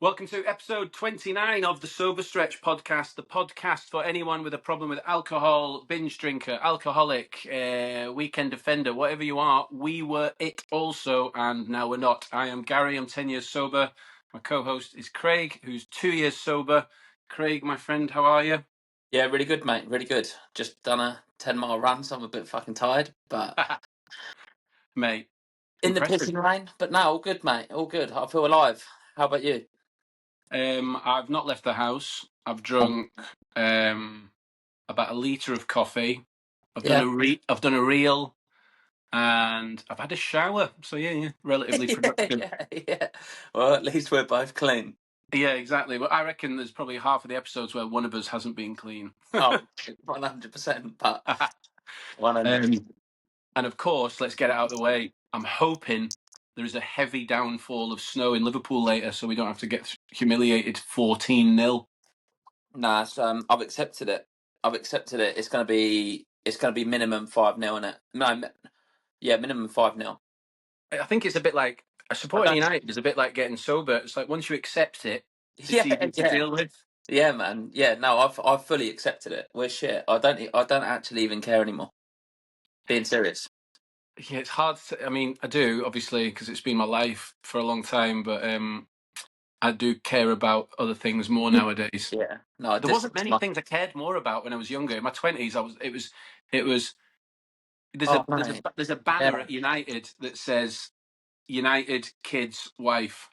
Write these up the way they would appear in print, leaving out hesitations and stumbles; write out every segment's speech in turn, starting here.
Welcome to episode 29 of the Sober Stretch podcast, the podcast for anyone with a problem with alcohol, binge drinker, alcoholic, weekend offender, whatever you are. We were it also, and now we're not. I am Gary, I'm 10 years sober. My co-host is Craig, who's 2 years sober. Craig, my friend, how are you? Yeah, really good, mate. Really good. Just done a 10-mile run, so I'm a bit fucking tired, but Mate, in the impressive. pissing rain. But no, all good, mate. All good. I feel alive. How about you? I've not left the house. I've drunk about a litre of coffee. I've done a reel. And I've had a shower, so yeah, relatively productive. yeah. Well, at least we're both clean. Yeah, exactly. But I reckon there's probably half of the episodes where one of us hasn't been clean. Oh, 100%. But 100%. And of course, let's get it out of the way. I'm hoping there is a heavy downfall of snow in Liverpool later, so we don't have to get humiliated 14-0. Nah, so, I've accepted it. It's gonna be minimum 5-0, innit? No, yeah, minimum 5-0. I think it's a bit like supporting United is a bit like getting sober. It's like once you accept it, it's easy to deal with. Yeah, man. Yeah, no, I've fully accepted it. We're shit. I don't actually even care anymore. Being serious. Yeah, it's hard. I mean, I do obviously because it's been my life for a long time, but I do care about other things more nowadays. Yeah, no, There wasn't many things I cared more about when I was younger. In my 20s, it was. There's a banner at United that says United kids wife.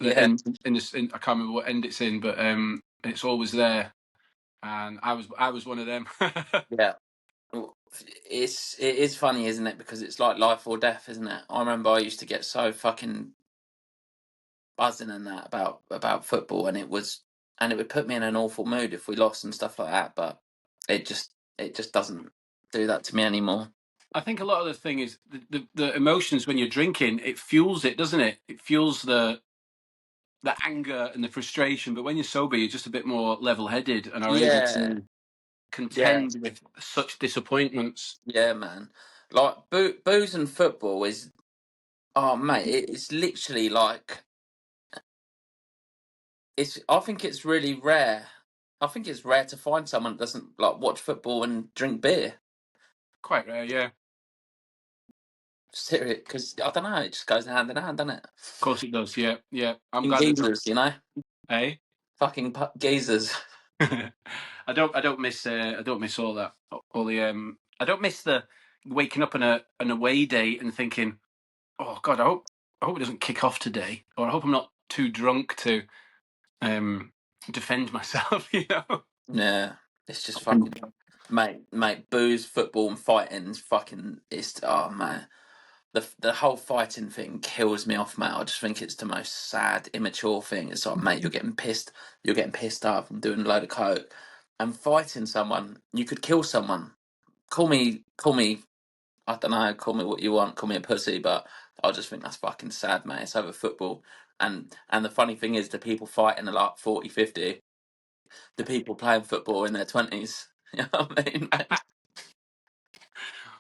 Yeah. I can't remember what end it's in, but it's always there, and I was one of them. Yeah. It is funny, isn't it? Because it's like life or death, isn't it? I remember I used to get so fucking buzzing and that about football, and it would put me in an awful mood if we lost and stuff like that. But it just doesn't do that to me anymore. I think a lot of the thing is the emotions when you're drinking. It fuels it, doesn't it? It fuels the anger and the frustration. But when you're sober, you're just a bit more level-headed and are able to contend with such disappointments. Yeah, man. Like booze and football is, oh mate, it's literally like I think it's really rare. I think it's rare to find someone that doesn't like watch football and drink beer. Quite rare, yeah. Serious, because I don't know, it just goes hand in hand, doesn't it? Of course it does, yeah. I'm glad geezers, you know. Hey, fucking geezers. I don't miss all that. All the I don't miss the waking up on an away day and thinking, oh God, I hope it doesn't kick off today, or I hope I'm not too drunk to defend myself. You know. Yeah, it's just fucking mate. Booze, football, and fighting is fucking. It's oh man. The whole fighting thing kills me off, mate. I just think it's the most sad, immature thing. It's like, mate, you're getting pissed off and doing a load of coke and fighting someone. You could kill someone. Call me. I don't know. Call me what you want. Call me a pussy, but I just think that's fucking sad, mate. It's over football, and the funny thing is, the people fighting are like 40, 50. The people playing football in their 20s. You know what I mean?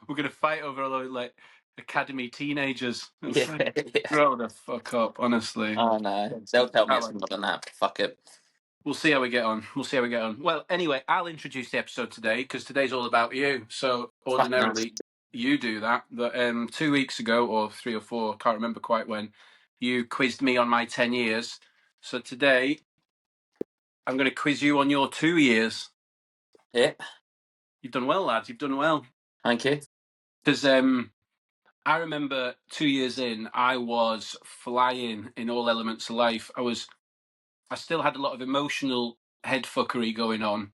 We're gonna fight over like academy teenagers. Yeah. Grow the fuck up, honestly. Oh no, they'll tell me it's more than that. Fuck it. We'll see how we get on. Well, anyway, I'll introduce the episode today because today's all about you. So ordinarily you do that, but 2 weeks ago or 3 or 4, can't remember quite when, you quizzed me on my 10 years. So today I'm going to quiz you on your 2 years. Yeah. You've done well, lads. You've done well. Thank you. Because I remember 2 years in, I was flying in all elements of life. I still had a lot of emotional head fuckery going on,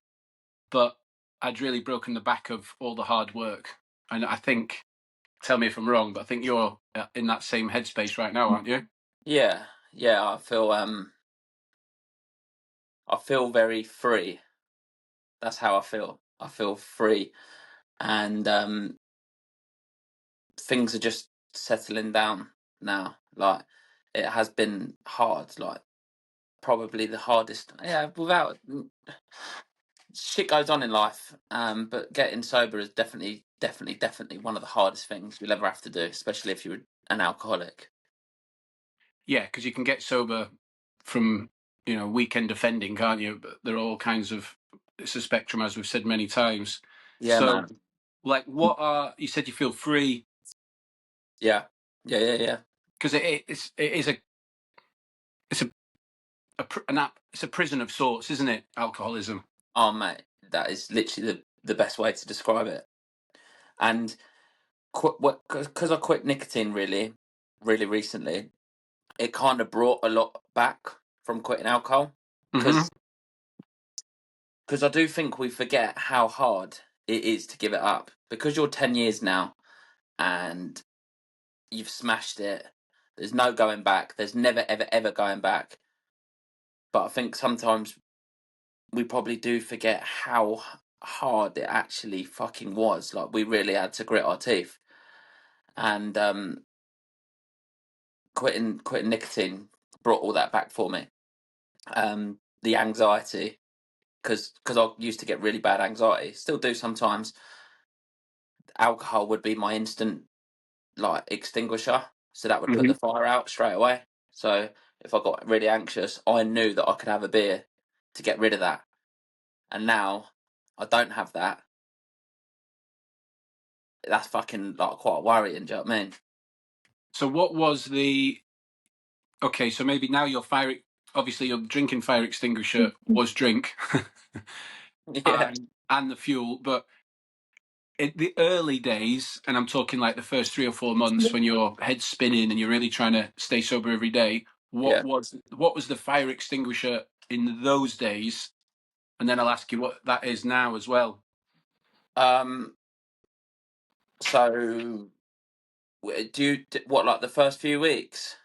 but I'd really broken the back of all the hard work. And I think, tell me if I'm wrong, but I think you're in that same headspace right now, aren't you? Yeah. I feel very free. That's how I feel. I feel free, and things are just settling down now. Like, it has been hard. Like, probably the hardest. Yeah, without shit goes on in life. But getting sober is definitely one of the hardest things you'll ever have to do, especially if you're an alcoholic. Yeah, because you can get sober from weekend offending, can't you? But there are all kinds of. It's a spectrum, as we've said many times. Yeah, So, man. like, you said you feel free Yeah. Yeah. because it's it's a prison of sorts, isn't it? Alcoholism. Oh, mate, that is literally the best way to describe it. And because I quit nicotine really, really recently, it kind of brought a lot back from quitting alcohol. Hmm. Because I do think we forget how hard it is to give it up. Because you're 10 years now and you've smashed it, there's no going back. There's never, ever, ever going back. But I think sometimes we probably do forget how hard it actually fucking was. Like, we really had to grit our teeth. And quitting nicotine brought all that back for me. The anxiety, because I used to get really bad anxiety, still do sometimes. Alcohol would be my instant like extinguisher, so that would put Hmm. the fire out straight away. So if I got really anxious, I knew that I could have a beer to get rid of that. And now I don't have that. That's fucking like quite worrying. Do you know what I mean? So, what was the? Okay, so maybe now obviously your drinking fire extinguisher was drink, Yeah, and the fuel, but in the early days, and I'm talking like the first 3 or 4 months when your head's spinning and you're really trying to stay sober every day, yeah. what was the fire extinguisher in those days? And then I'll ask you what that is now as well. Um. So what, like the first few weeks?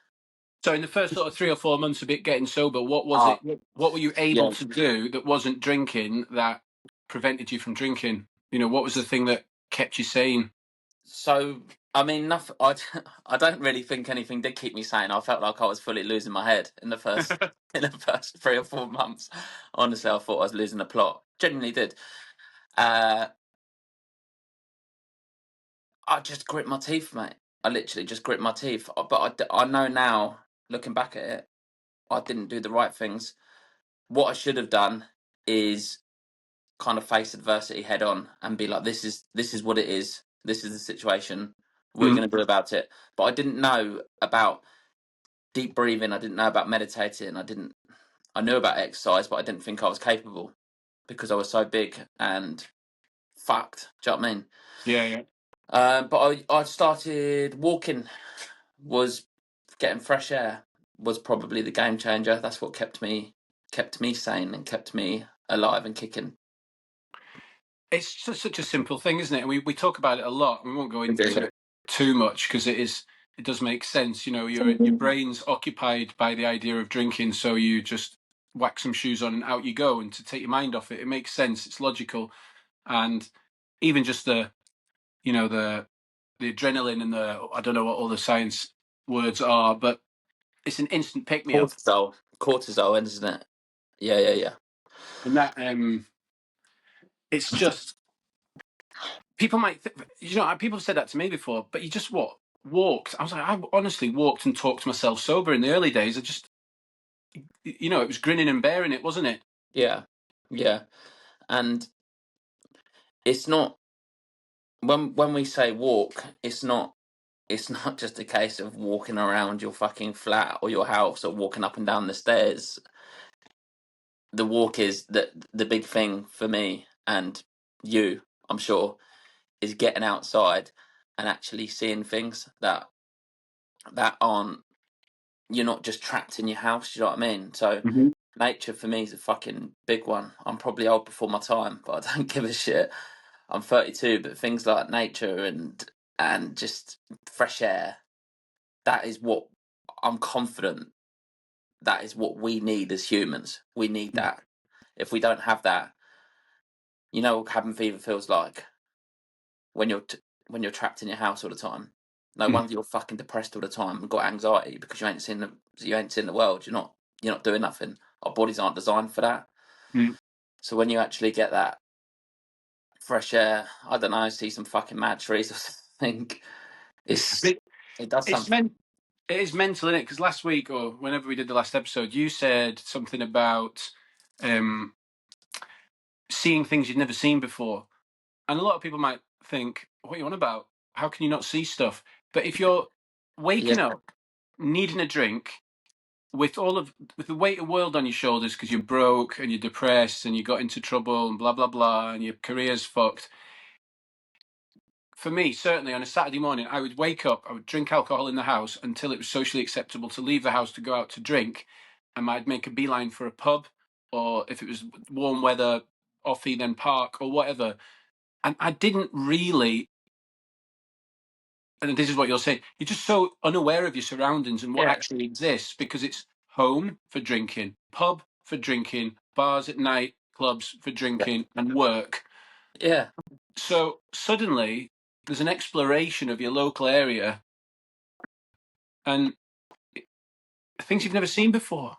So in the first sort of 3 or 4 months of it getting sober, what was Oh, it? What were you able yeah. to do that wasn't drinking that prevented you from drinking? What was the thing that kept you sane? So I mean, nothing. I don't really think anything did keep me sane. I felt like I was fully losing my head in the first in the first 3 or 4 months. Honestly, I thought I was losing the plot. Genuinely did. Uh, I just grit my teeth, mate. I literally just grit my teeth. But I know now, looking back at it, I didn't do the right things. What I should have done is kind of face adversity head on and be like, this is what it is. This is the situation. What are you Mm, going to do about it? But I didn't know about deep breathing. I didn't know about meditating. I knew about exercise, but I didn't think I was capable because I was so big and fucked. Do you know what I mean? yeah, yeah. But I started walking. Was getting fresh air was probably the game changer. That's what kept me sane and kept me alive and kicking. It's just such a simple thing, isn't it? And we talk about it a lot. We won't go into Indeed. it too much because it does make sense. Your brain's occupied by the idea of drinking, so you just whack some shoes on and out you go. And to take your mind off it, it makes sense. It's logical, and even just the adrenaline and I don't know what all the science words are, but it's an instant pick me up, Cortisol, isn't it? Yeah. and that it's just people might people have said that to me before, but you just walked. I was like, I honestly walked and talked myself sober in the early days. I just it was grinning and bearing it, wasn't it? Yeah. And it's not when we say walk, it's not just a case of walking around your fucking flat or your house or walking up and down the stairs. The walk is the big thing for me and you, I'm sure, is getting outside and actually seeing things that aren't, you're not just trapped in your house. You know what I mean? So Hmm. nature for me is a fucking big one. I'm probably old before my time, but I don't give a shit. I'm 32, but things like nature and just fresh air, that is what I'm confident, that is what we need as humans. We need that. If we don't have that, what cabin fever feels like when when you're trapped in your house all the time. No wonder you're fucking depressed all the time and got anxiety because you ain't seen the world. You're not doing nothing. Our bodies aren't designed for that. Mm. So when you actually get that fresh air, I don't know, see some fucking mad trees or something, it's It, it does it's something. meant It is mental, isn't it? Because last week or whenever we did the last episode, you said something about seeing things you'd never seen before. And a lot of people might think, what are you on about? How can you not see stuff? But if you're Yeah, waking up, needing a drink, with the weight of the world on your shoulders because you're broke and you're depressed and you got into trouble and blah blah blah and your career's fucked. For me, certainly on a Saturday morning, I would wake up, I would drink alcohol in the house until it was socially acceptable to leave the house to go out to drink. And I'd make a beeline for a pub, or if it was warm weather, off Eden Park or whatever. And I didn't really, and this is what you're saying, you're just so unaware of your surroundings and what yeah, actually exists because it's home for drinking, pub for drinking, bars at night, clubs for drinking, and work. yeah. So suddenly there's an exploration of your local area and things you've never seen before.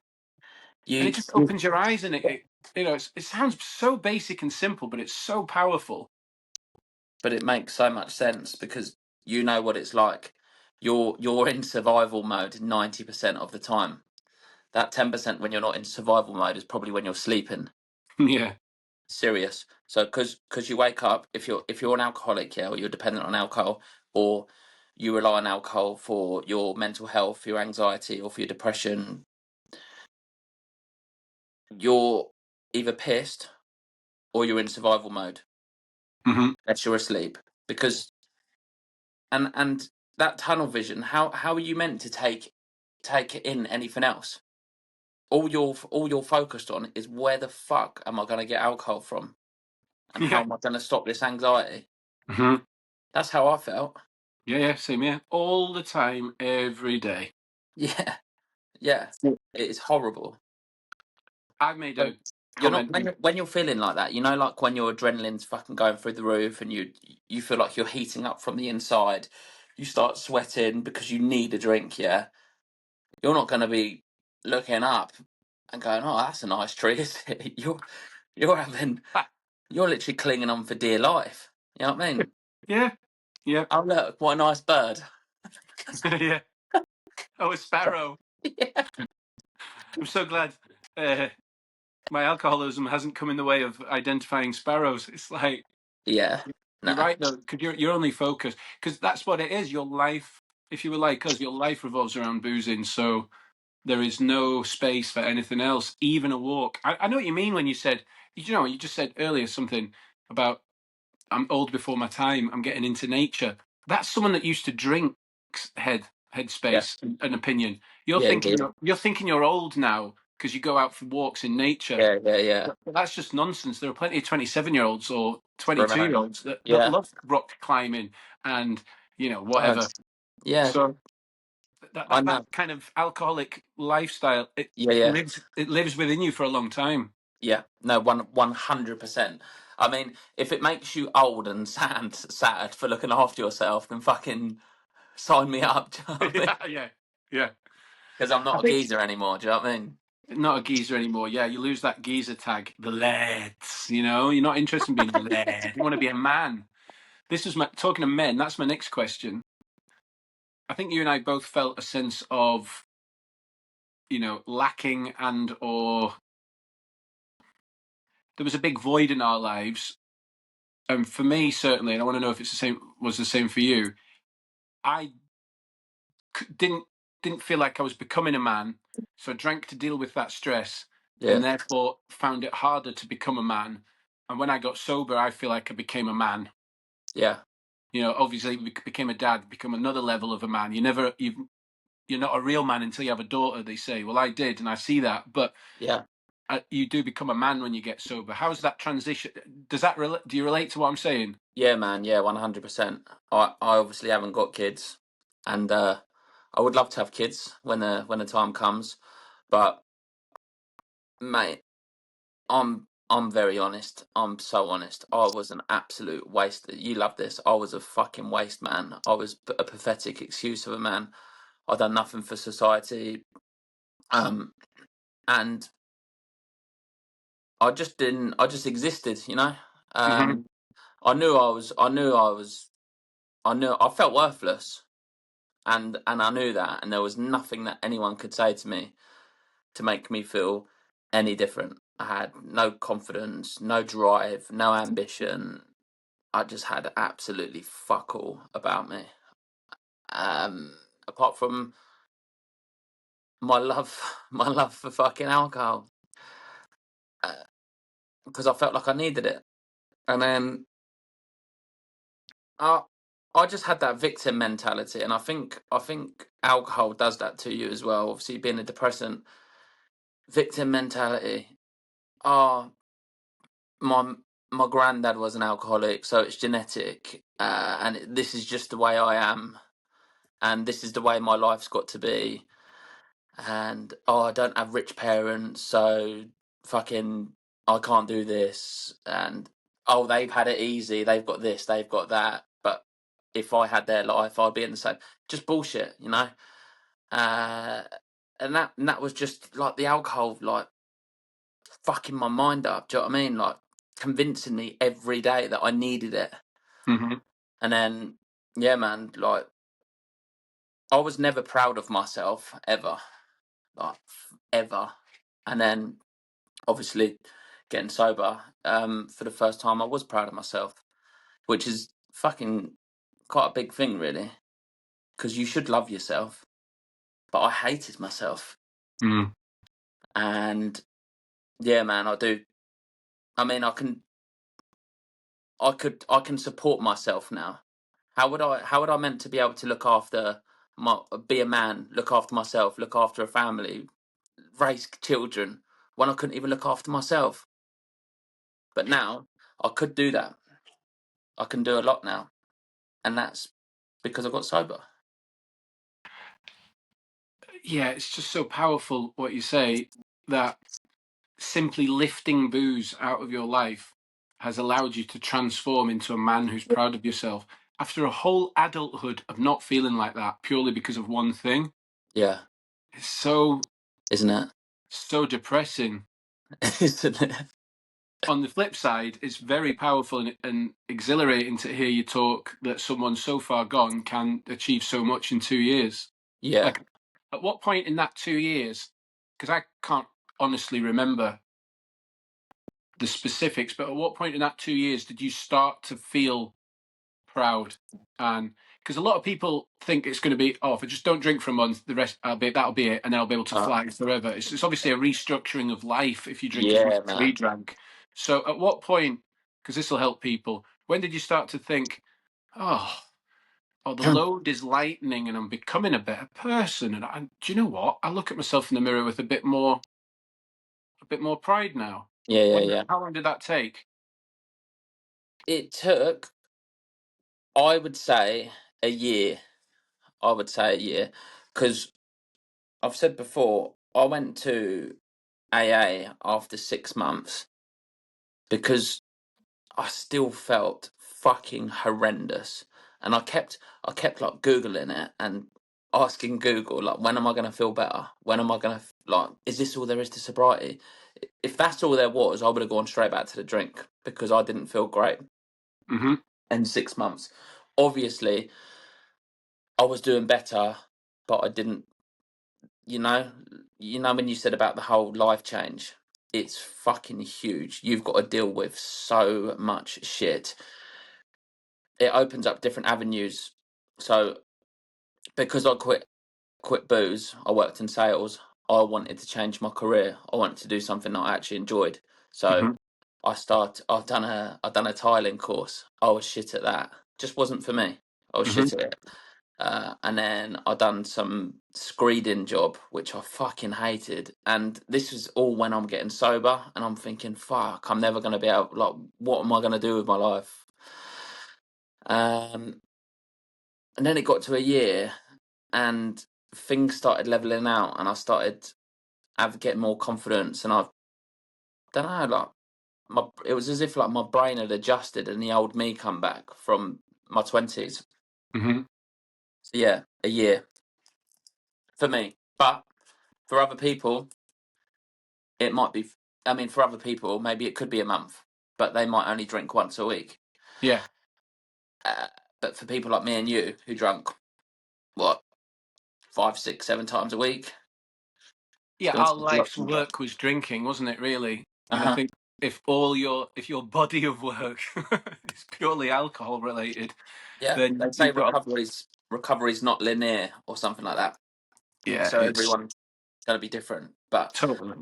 And it You, just opens your eyes and it sounds so basic and simple, but it's so powerful. but it makes so much sense because you know what it's like. You're in survival mode 90% of the time. That 10% when you're not in survival mode is probably when you're sleeping. Yeah. Serious. So because you wake up, if you're an alcoholic, yeah, or you're dependent on alcohol, or you rely on alcohol for your mental health, for your anxiety, or for your depression, you're either pissed or you're in survival mode. Hmm. Unless you're asleep. Because and that tunnel vision, how are you meant to take in anything else? All you're focused on is where the fuck am I going to get alcohol from, and how Yeah. am I going to stop this anxiety? Hmm. That's how I felt. Yeah, yeah, same here. All the time, every day. Yeah, yeah. It is horrible. I made But a you're not comment. when you're feeling like that. You know, like when your adrenaline's fucking going through the roof, and you feel like you're heating up from the inside. You start sweating because you need a drink. Yeah, you're not going to be looking up and going, "Oh, that's a nice tree." Is it? You're having you're literally clinging on for dear life. You know what I mean? Yeah, yeah, Oh look, what a nice bird. yeah. Oh, a sparrow. Yeah, I'm so glad my alcoholism hasn't come in the way of identifying sparrows. It's like yeah, you're no, right though, because you're only focused because that's what it is. Your life, if you were like us, your life revolves around boozing. So there is no space for anything else, even a walk. I know what you mean when you said, you just said earlier something about I'm old before my time. I'm getting into nature. That's someone that used to drink yeah, headspace and opinion. You're yeah, thinking indeed, you're old now because you go out for walks in nature. yeah, yeah, yeah. But that's just nonsense. There are plenty of 27-year-olds or Remote. 22-year-olds that Yeah, love rock climbing and oh, whatever. yeah, So I that know. kind of alcoholic lifestyle Yeah, yeah. it lives within you for a long time. Yeah, no, 100%. I mean, if it makes you old and sad for looking after yourself, then fucking sign me up. Do you know what I mean? Yeah, yeah, yeah. Because I'm I not a think geezer anymore. Do you know what I mean? not a geezer anymore. Yeah, you lose that geezer tag, the lads. You're not interested in being a lad. You want to be a man. This is talking to men. That's my next question. I think you and I both felt a sense of, lacking or there was a big void in our lives. And for me, certainly, and I want to know if was the same for you. I didn't feel like I was becoming a man, so I drank to deal with that stress, and Yeah, therefore found it harder to become a man. And when I got sober, I feel like I became a man. yeah, Obviously, became a dad, become another level of a man. You're not a real man until you have a daughter. They say, well, I did, and I see that, but yeah, you do become a man when you get sober. How's that transition? Does that do you relate to what I'm saying? yeah, man. Yeah, 100%. I obviously haven't got kids, and I would love to have kids when the time comes, but mate, I'm very honest. I'm so honest. I was an absolute waste. You love this. I was a fucking waste man. I was a pathetic excuse of a man. I done nothing for society. Um, and I just didn't. I just existed. You know. Hmm. Um, I knew I was. I knew I was. I knew I felt worthless. and I knew that, and there was nothing that anyone could say to me to make me feel any different. I had no confidence, no drive, no ambition. I just had absolutely fuck all about me. Apart from my love, my love for fucking alcohol, because I felt like I needed it. And then I, I just had that victim mentality, and I think alcohol does that to you as well. Obviously, being a depressant, victim mentality. Oh, my my granddad was an alcoholic, so it's genetic, and this is just the way I am, and this is the way my life's got to be. And I don't have rich parents, so fucking I can't do this. And oh, they've had it easy, they've got this, they've got that. But if I had their life, I'd be in the same. Just bullshit, you know. Uh, and that was just like the alcohol, like fucking my mind up. Do you know what I mean? Like convincing me every day that I needed it. Mm-hmm. And then, yeah, man, like I was never proud of myself ever, like ever. And then obviously getting sober, for the first time, I was proud of myself, which is fucking quite a big thing, really, because you should love yourself. But I hated myself, Mm. and yeah, man, I do. I mean, I can support myself now. How would I meant to be able to look after be a man, look after myself, look after a family, raise children when I couldn't even look after myself? But now I could do that. I can do a lot now, and that's because I got sober. Yeah, it's just so powerful what you say, that simply lifting booze out of your life has allowed you to transform into a man who's proud of yourself. After a whole adulthood of not feeling like that purely because of one thing, Yeah, it's isn't it? so depressing. Isn't it? On the flip side, it's very powerful and exhilarating to hear you talk that someone so far gone can achieve so much in 2 years. Yeah. Like, at what point in that 2 years, because I can't honestly remember the specifics, but at what point in that 2 years did you start to feel proud? And because a lot of people think it's going to be, oh, if I just don't drink for a month, the rest that'll be it, and then I'll be able to Uh, fly forever. It's obviously a restructuring of life if you drink as much yeah, as we man. drank. So at what point, because this will help people, when did you start to think, oh, oh, the load is lightening and I'm becoming a better person? And do you know what? I look at myself in the mirror with a bit more pride now. Yeah, yeah, When, yeah. how long did that take? It took, I would say, a year. I would say a year, because I've said before, I went to AA after 6 months because I still felt fucking horrendous, and I kept like googling it and asking Google like, when am I going to feel better? When am I going to like? Is this all there is to sobriety? If that's all there was, I would have gone straight back to the drink because I didn't feel great Hmm. in 6 months. Obviously, I was doing better, but I didn't. You know, when you said about the whole life change, it's fucking huge. You've got to deal with so much shit. It opens up different avenues. So because I quit booze, I worked in sales. I wanted to change my career. I wanted to do something that I actually enjoyed. So Hmm. I've done a tiling course. I was shit at that. Just wasn't for me. I was Hmm. shit at it. And then I done some screeding job, which I fucking hated. And this was all when I'm getting sober, and I'm thinking, fuck, I'm never gonna be able. Like, what am I gonna do with my life? Um, and then it got to a year, and things started leveling out, and I started getting more confidence, and I don't know, like it was as if like my brain had adjusted, and the old me come back from my 20s. Hmm. So yeah, a year for me, but for other people, it might be. I mean, for other people, maybe it could be a month, but they might only drink once a week. Yeah. Uh, but for people like me and you who drunk, what? 5, 6, 7 times a week. It's Yeah, going to our take a lot life's from you. work was drinking, wasn't it? Really, and I Uh-huh. think if your body of work is purely alcohol related, Yeah, then they say you've got recovery's not linear or something like that. yeah, So it's everyone's going to be different. But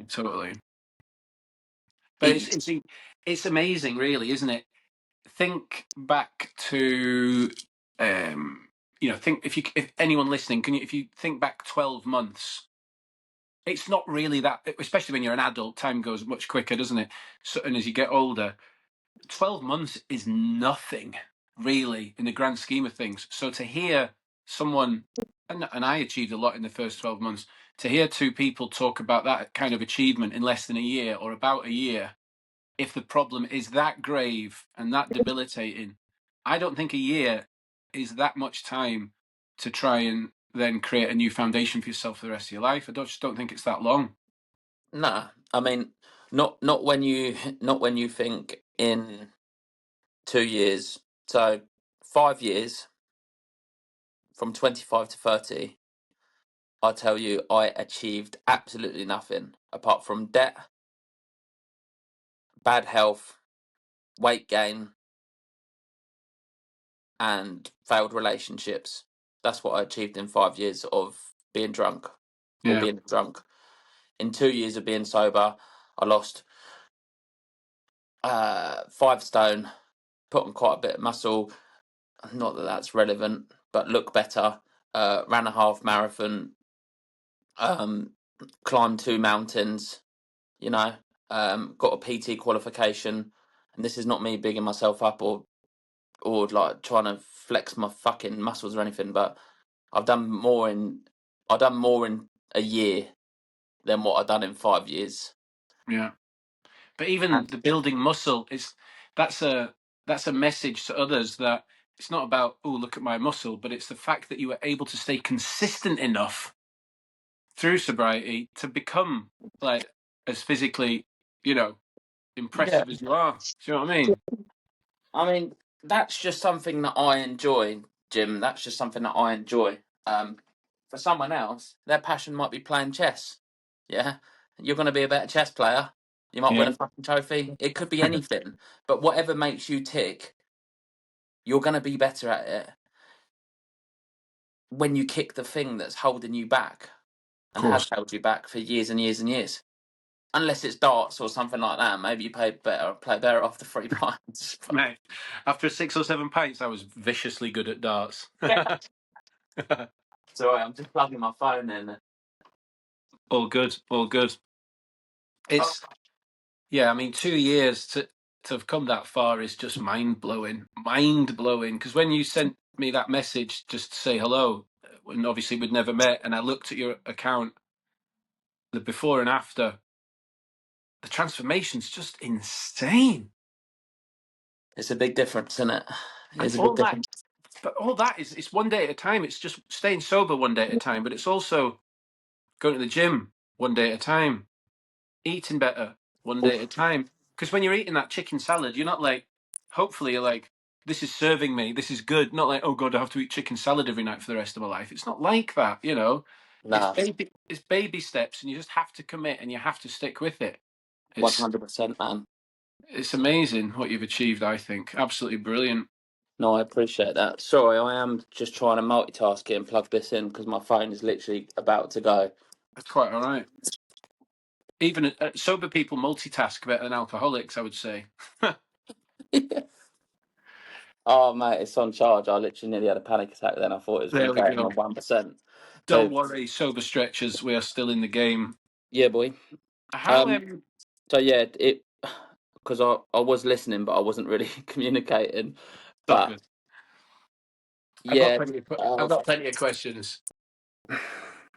totally. But it, it's amazing, really, isn't it? Think back to think if anyone listening if you think back 12 months, it's not really that, especially when you're an adult, time goes much quicker, doesn't it? So, and as you get older, 12 months is nothing really in the grand scheme of things. So to hear someone, and I achieved a lot in the first 12 months, to hear two people talk about that kind of achievement in less than a year or about a year, if the problem is that grave and that debilitating, I don't think a year is that much time to try and then create a new foundation for yourself for the rest of your life. Just don't think it's that long. nah, I mean, not when you think in 2 years. So 5 years from 25 to 30, I tell you, I achieved absolutely nothing apart from debt, bad health, weight gain, and failed relationships. That's what I achieved in 5 years of being drunk or Yeah, being drunk. In 2 years of being sober, I lost 5 stone, put on quite a bit of muscle. Not that that's relevant, but look better. Ran a half marathon, climbed 2 mountains, you know, got a PT qualification. And this is not me bigging myself up or like trying to flex my fucking muscles or anything, but I've done more in a year than what I've done in 5 years. yeah. But even And the building muscle is that's a that's a message to others that it's not about, oh, look at my muscle, but it's the fact that you were able to stay consistent enough through sobriety to become like as physically, you know, yeah, impressive as you are. Do you know what I mean? I mean, that's just something that I enjoy, Jim. That's just something that I enjoy. For someone else, their passion might be playing chess. Yeah, you're going to be a better chess player. You might win Yeah. a fucking trophy. It could be anything, but whatever makes you tick, you're going to be better at it when you kick the thing that's holding you back Of and has course. held you back for years and years and years. Unless it's darts or something like that, maybe you play better off the 3 pints. Mate, after 6 or 7 pints, I was viciously good at darts. Sorry, I'm just plugging my phone in. All good, all good. Oh, It's Yeah, I mean, 2 years to have come that far is just mind blowing. Because when you sent me that message just to say hello, when obviously we'd never met, and I looked at your account, the before and after, the transformation's just insane. it's a big difference, isn't it? And It's a big difference. all that is, it's one day at a time. It's just staying sober one day at a time, but it's also going to the gym one day at a time, eating better one day at a time. Because when you're eating that chicken salad, you're not like, hopefully, you're like, this is serving me, this is good. Not like, oh God, I have to eat chicken salad every night for the rest of my life. It's not like that, you know. Nah, It's baby steps, and you just have to commit and you have to stick with it. It's 100%, man. it's amazing what you've achieved. I think absolutely brilliant. No, I appreciate that. Sorry, I am just trying to multitask it and plug this in because my phone is literally about to go. That's quite all right. Even sober people multitask better than alcoholics, I would say. Oh, mate, it's on charge. I literally nearly had a panic attack then. I thought it was going There to we go on go. 1%. Don't So, worry, sober stretchers. We are still in the game. yeah, boy. How Um, so yeah, because I was listening, but I wasn't really communicating. It's all But good. I've got yeah, plenty of uh, I've got plenty of questions.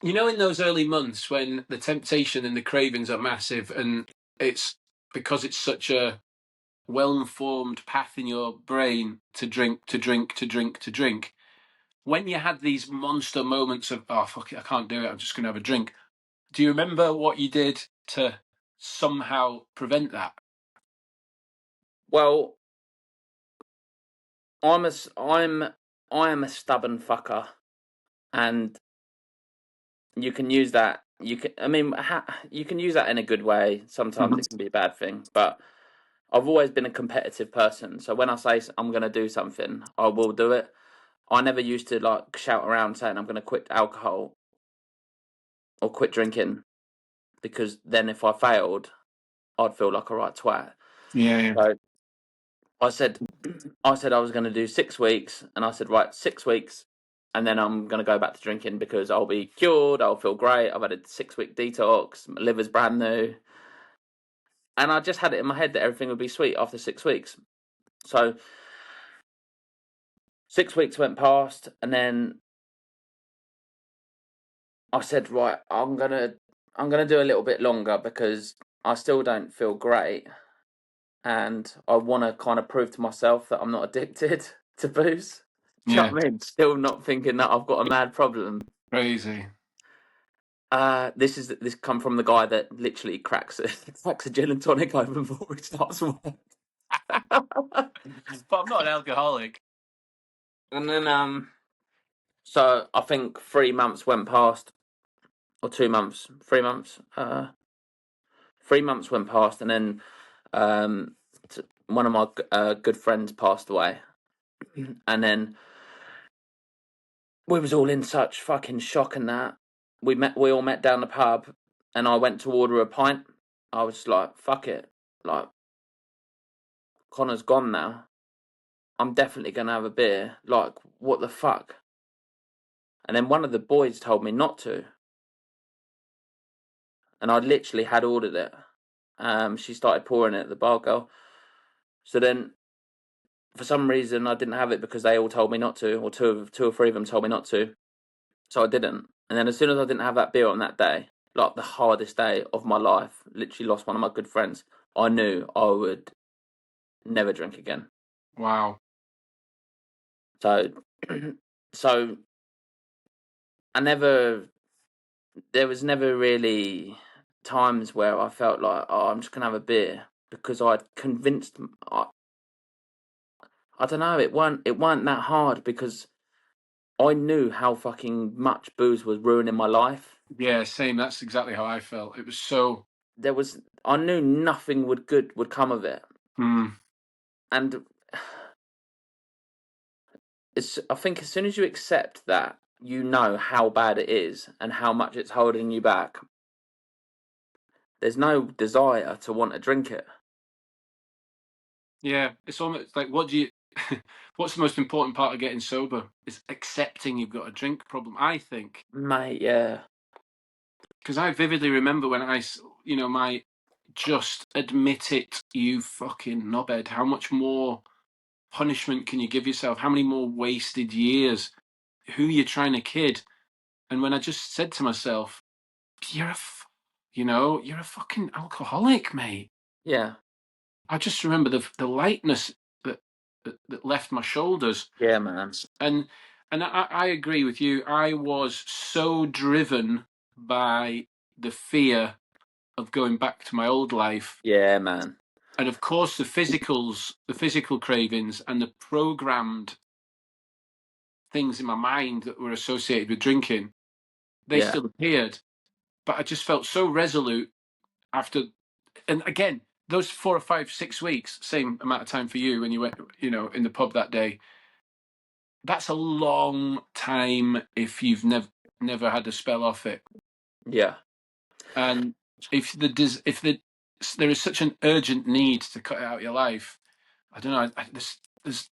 You know, in those early months when the temptation and the cravings are massive, and it's because it's such a well-informed path in your brain to drink, to drink, to drink, to drink. When you had these monster moments of, oh fuck it, I can't do it, I'm just going to have a drink. Do you remember what you did to somehow prevent that? well, I am a stubborn fucker, and you can use that. You can, I mean, you can use that in a good way. Sometimes it can be a bad thing, but I've always been a competitive person. So when I say I'm going to do something, I will do it. I never used to like shout around saying I'm going to quit alcohol or quit drinking, because then if I failed, I'd feel like a right twat. Yeah. So I said, I was going to do 6 weeks, and I said, right, 6 weeks, and then I'm going to go back to drinking because I'll be cured. I'll feel great. I've had a 6 week detox. My liver's brand new, and I just had it in my head that everything would be sweet after 6 weeks. So 6 weeks went past, and then I said, right, I'm gonna do a little bit longer because I still don't feel great, and I want to kind of prove to myself that I'm not addicted to booze. Do you know Yeah. what I mean? Still not thinking that I've got a mad problem. Crazy. This come from the guy that literally cracks a gin and tonic open before he starts work. But I'm not an alcoholic. And then so I think 3 months went past, or 2 months, 3 months. 3 months went past, and then one of my good friends passed away, and then we was all in such fucking shock and that. We all met down the pub, and I went to order a pint. I was like, fuck it. Like, Connor's gone now. I'm definitely going to have a beer. Like, what the fuck? And then one of the boys told me not to. And I literally had ordered it. She started pouring it at the bar girl. So then, for some reason, I didn't have it because they all told me not to, or two or three of them told me not to. So I didn't. And then as soon as I didn't have that beer on that day, like the hardest day of my life, literally lost one of my good friends, I knew I would never drink again. Wow. So, so there was never really times where I felt like, oh, I'm just gonna have a beer, because I'd convinced, I don't know, it weren't that hard, because I knew how fucking much booze was ruining my life. Yeah, same. That's exactly how I felt. It was so. I knew nothing would come of it. Mm, And I think as soon as you accept that, you know how bad it is and how much it's holding you back, there's no desire to want to drink it. yeah, it's almost like what do you? What's the most important part of getting sober? Is accepting you've got a drink problem. I think Mate, yeah. because I vividly remember when my just admit it, you fucking knobhead. How much more punishment can you give yourself? How many more wasted years? Who you're trying to kid? And when I just said to myself, you're a fucking alcoholic, mate. Yeah. I just remember the lightness that left my shoulders. Yeah, man. And I agree with you. I was so driven by the fear of going back to my old life. Yeah, man. And of course the physical cravings and the programmed things in my mind that were associated with drinking, they Yeah. still appeared. But I just felt so resolute after, and again, those 4 or 5, 6 weeks, same amount of time for you when you went, in the pub that day. That's a long time if you've never had a spell off it. Yeah. And there is such an urgent need to cut it out of your life, I don't know. There's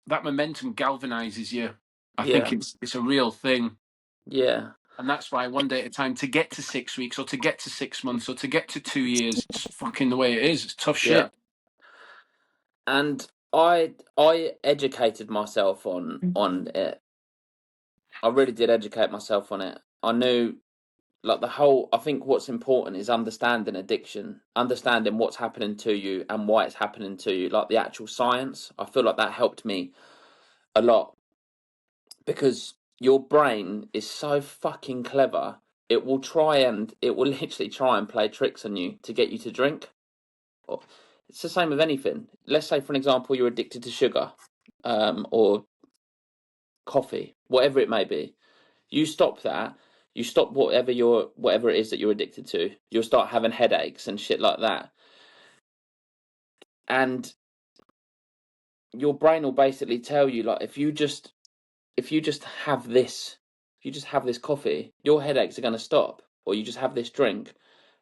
that momentum galvanizes you. I think Yeah. it's a real thing. Yeah. And that's why one day at a time, to get to 6 weeks or to get to 6 months or to get to 2 years, it's fucking the way it is. It's tough Yeah. shit. And I educated myself on it. I really did educate myself on it. I knew, like, I think what's important is understanding addiction, understanding what's happening to you and why it's happening to you, like the actual science. I feel like that helped me a lot, because your brain is so fucking clever. It will literally try and play tricks on you to get you to drink. It's the same with anything. Let's say, for an example, you're addicted to sugar, or coffee, whatever it may be. You stop that, You stop whatever it is that you're addicted to. You'll start having headaches and shit like that. And your brain will basically tell you, like, if you just have this coffee, your headaches are going to stop. Or you just have this drink,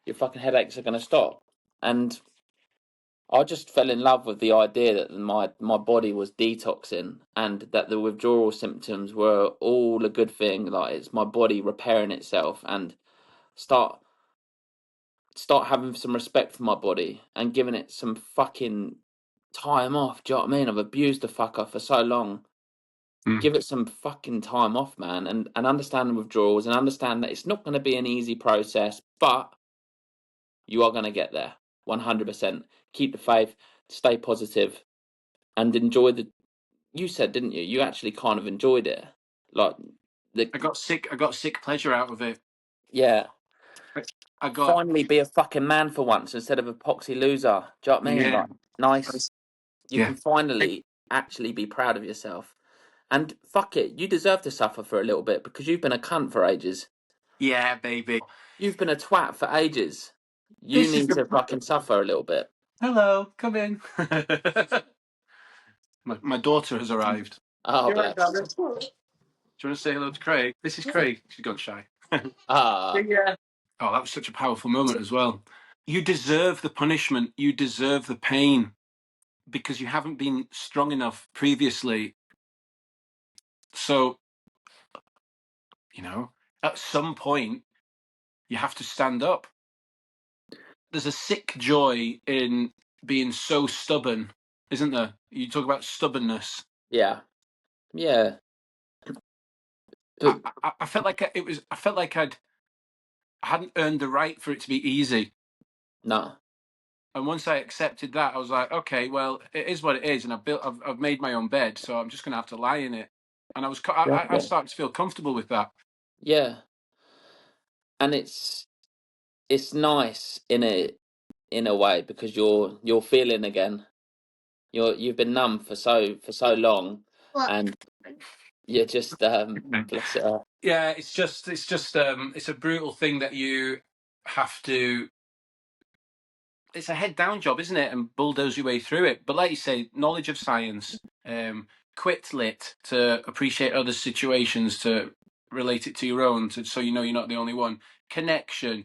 your fucking headaches are going to stop. And I just fell in love with the idea that my body was detoxing, and that the withdrawal symptoms were all a good thing. Like, it's my body repairing itself, and start having some respect for my body and giving it some fucking time off. Do you know what I mean? I've abused the fucker for so long. Give it some fucking time off, man, and understand the withdrawals, and understand that it's not going to be an easy process, but you are going to get there 100%. Keep the faith, stay positive, and enjoy the. You said, didn't you? You actually kind of enjoyed it, like I got sick pleasure out of it. yeah. I got Finally, be a fucking man for once instead of a poxy loser. Do you know what I mean? yeah, Like, nice. You yeah, can finally actually be proud of yourself. And fuck it, you deserve to suffer for a little bit because you've been a cunt for ages. yeah, baby. You've been a twat for ages. You This is need the to fucking suffer a little bit. hello, come in. my daughter has arrived. Oh, You're right, bless. darling. Do you want to say hello to Craig? This is Craig. She's gone shy. Ah, Yeah. Oh, that was such a powerful moment as well. You deserve the punishment. You deserve the pain because you haven't been strong enough previously. So, at some point, you have to stand up. There's a sick joy in being so stubborn, isn't there? You talk about stubbornness. yeah. Yeah. I, But I felt like I felt like I hadn't earned the right for it to be easy. no. And once I accepted that, I was like, okay, well, it is what it is, and I've made my own bed, so I'm just going to have to lie in it. And I Yeah. started to feel comfortable with that. Yeah. And it's nice in a way because you're feeling again. You've been numb for so long, and you're just bless it. Yeah, it's a brutal thing that you have to. It's a head down job, isn't it? And bulldoze your way through it. But like you say, knowledge of science, quit lit to appreciate other situations, to relate it to your own, so you know you're not the only one. Connection,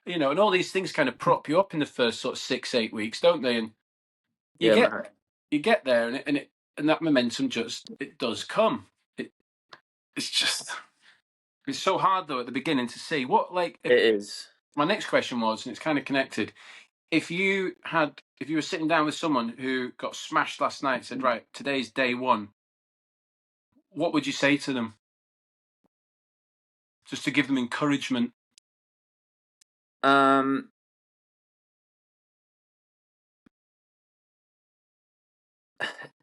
and all these things kind of prop you up in the first sort of 6-8 weeks, don't they? And you Yeah, get man. you get there, and that momentum it does come. It's just it's so hard though at the beginning to see what like. It is. My next question was, and it's kind of connected. If you were sitting down with someone who got smashed last night, said, right, today's day one, what would you say to them? Just to give them encouragement. Um,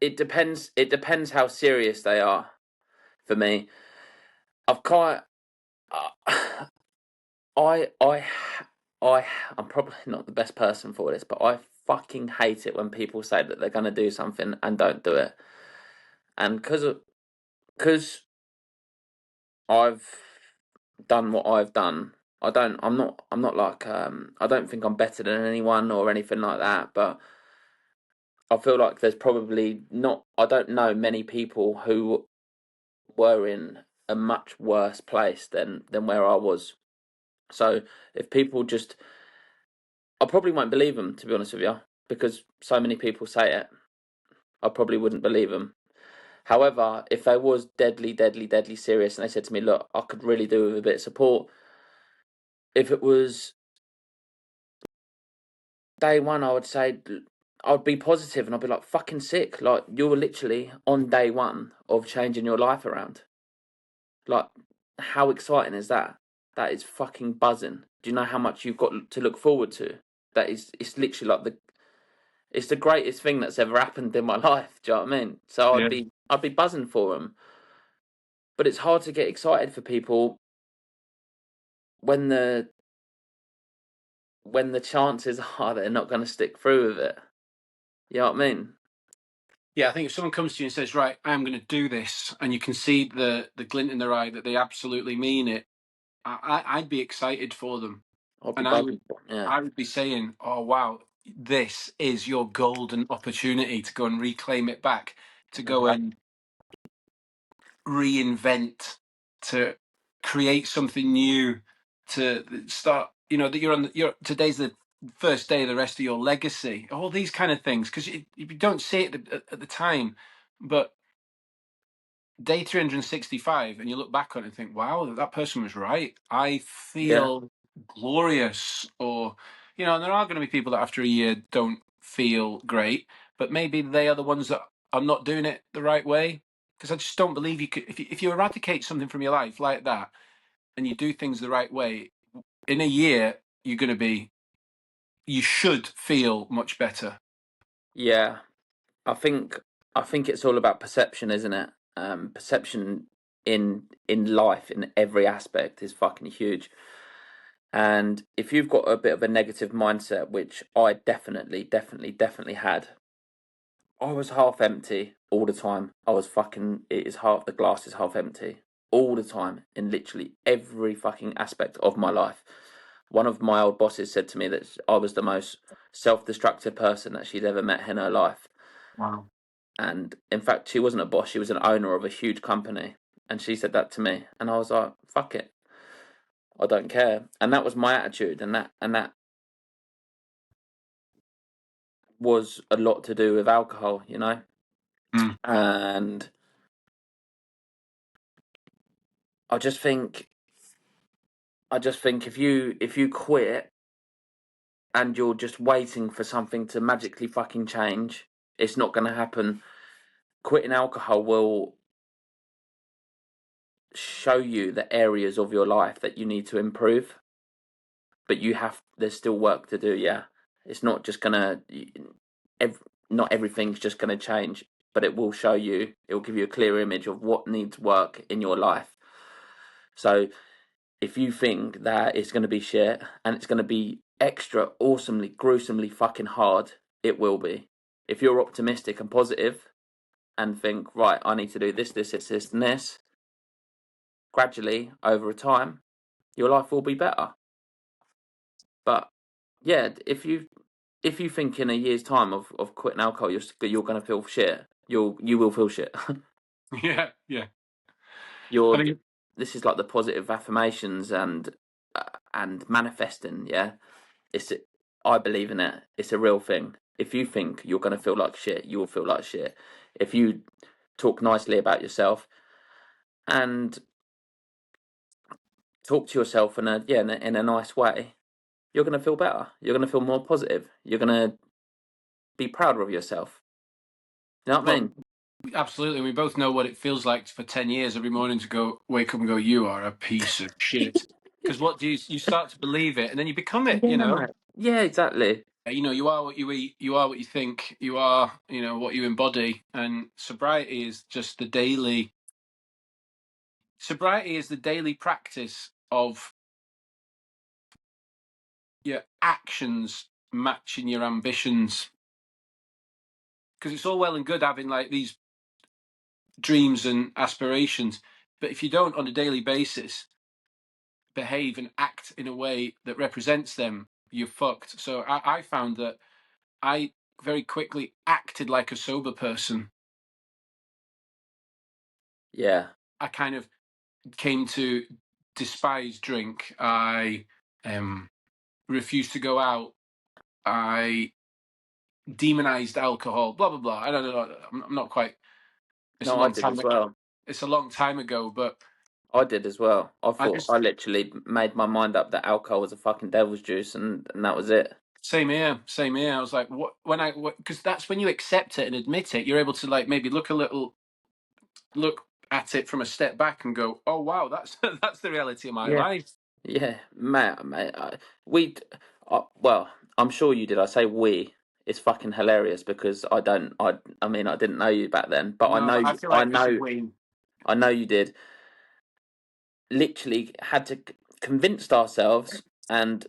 it depends. It depends how serious they are. For me, I've quite. I I I'm probably not the best person for this, but I fucking hate it when people say that they're gonna do something and don't do it. And because I've done what I've done, I'm not like I don't think I'm better than anyone or anything like that, but I feel like there's probably not I don't know many people who were in a much worse place than where I was. So if people just I probably won't believe them, to be honest with you, because so many people say it. I probably wouldn't believe them. However, if they was deadly, deadly, deadly serious and they said to me, look, I could really do with a bit of support. If it was day one, I would say I'd be positive and I'd be like, fucking sick. Like, you're literally on day one of changing your life around. Like, how exciting is that? That is fucking buzzing. Do you know how much you've got to look forward to? It's literally like it's the greatest thing that's ever happened in my life. Do you know what I mean? So Yeah. I'd be buzzing for them. But it's hard to get excited for people when the chances are they're not going to stick through with it. You know what I mean? Yeah, I think if someone comes to you and says, right, I'm going to do this, and you can see the glint in their eye that they absolutely mean it, I'd be excited for them, I'll be and buzzing. Yeah. I would be saying, "Oh wow, this is your golden opportunity to go and reclaim it back, to go Mhm. and reinvent, to create something new, to start. You know that you're today's the first day of the rest of your legacy. All these kind of things, because you don't see it at the time, but day 365, and you look back on it and think, wow, that person was right. I Yeah. feel glorious. Or, and there are going to be people that after a year don't feel great, but maybe they are the ones that are not doing it the right way. Because I just don't believe you could, if you eradicate something from your life like that and you do things the right way, in a year, you should feel much better. Yeah. I think it's all about perception, isn't it? Perception in life in every aspect is fucking huge. And if you've got a bit of a negative mindset, which I definitely had, I was half empty all the time. I was fucking, it is half, the glass is half empty all the time in literally every fucking aspect of my life. One of my old bosses said to me that I was the most self-destructive person that she'd ever met in her life. Wow. And in fact, she wasn't a boss, she was an owner of a huge company. And she said that to me. And I was like, fuck it. I don't care. And that was my attitude. And that was a lot to do with alcohol, you know? Mm. And I just think if you quit and you're just waiting for something to magically fucking change, it's not going to happen. Quitting alcohol will show you the areas of your life that you need to improve, but there's still work to do. Yeah, it's not just gonna, not everything's just gonna change, but it will show you. It will give you a clear image of what needs work in your life. So if you think that it's going to be shit and it's going to be extra awesomely, gruesomely fucking hard, it will be. If you're optimistic and positive and think, right, I need to do this, and this, gradually over time, your life will be better. But yeah, if you think in a year's time of quitting alcohol, you're going to feel shit. You will feel shit. Yeah, yeah. I you're mean, This is like the positive affirmations and manifesting. Yeah, it's I believe in it. It's a real thing. If you think you're going to feel like shit, you will feel like shit. If you talk nicely about yourself and talk to yourself in a nice way, you're going to feel better. You're going to feel more positive. You're going to be prouder of yourself. You know what I well, mean? absolutely. We both know what it feels like for 10 years every morning to wake up and go, you are a piece of shit. Because what do you start to believe it and then you become it, Yeah, mate. Yeah, exactly. You are what you eat, you are what you think, you are, what you embody. And sobriety is the daily practice of your actions matching your ambitions. Because it's all well and good having like these dreams and aspirations, but if you don't on a daily basis behave and act in a way that represents them, you're fucked. So I found that I very quickly acted like a sober person. Yeah. I kind of came to despise drink. I refused to go out. I demonized alcohol. Blah blah blah. I don't know. I'm not quite. It's a No, I long did time. as well. It's a long time ago, but I did as well. I I thought I just literally made my mind up that alcohol was a fucking devil's juice, and that was it. same here. Same here. I was like, what when I because that's when you accept it and admit it. You're able to like maybe look at it from a step back and go, oh wow, that's that's the reality of my Yeah. life. Yeah, mate. We, well, I'm sure you did. I say we. It's fucking hilarious because I don't. I mean, I didn't know you back then, but I No, know. but I feel I like we should know. win. I know you did. Literally had to convince ourselves and